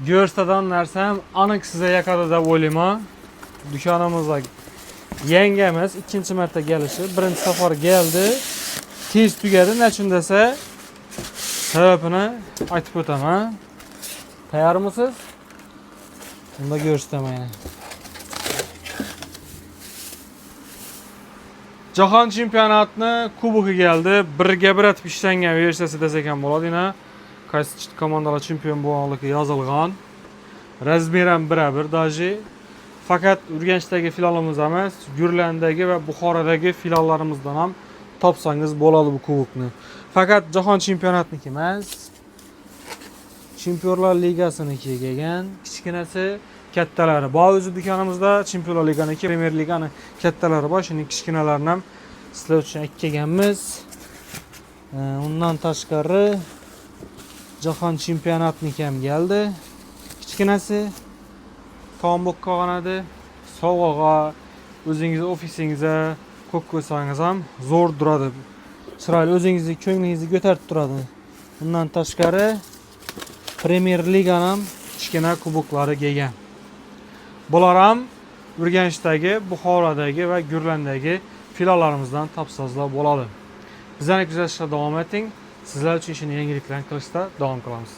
Go'rstadan narsam aniq sizga yoqadi deb o'ylayman. Dukanimizga yengamiz ikkinchi marta kelishi, birinchi safar keldi. Tez tugadi, nechun desa, sababini aytib o'taman. Tayyormisiz? Unda ko'rsataman. Jahon chempionatini kubogi keldi. 1-1 atib ishlangan versiyasi desek ham bo'ladi. Qaysi komandalar chempion bo'lganligi yozilgan. Razmer ham 1-1 daji. Faqat Urganchdagi finalimiz emas, Gurlandagi va Buxorodagi finallarimizdan ham topsangiz bo'ladi bu kubokni. Faqat jahon chempionatniki emas, Chempionlar Ligasiniki kelgan, kichkinasi, kattalari. Bu o'zi dukanimizda Chempionlar Liganiki, Premier Ligani kattalari bor, shuning kichkinalarini ham sizlar uchun olib kelganmiz. Undan tashqari jahon chempionatniki ham keldi. Kichkinasi tombok qolganadi. Sovg'aga, o'zingiz ofisingizga ko'p qo'ysangiz ham zo'r turadi. Chiroyli, o'zingizni ko'nglingizni ko'tarib turadi. Undan tashqari Premier Liganing ham kichkina kuboklari kelgan. Bular ham Urganchdagi, Buxorodagi va Gurlandagi finallarimizdan topsazlar bo'ladi. Bizlarni kuzatishda davom eting. Sizlar uchun ishni yangiliklar qilishda davom qilamiz.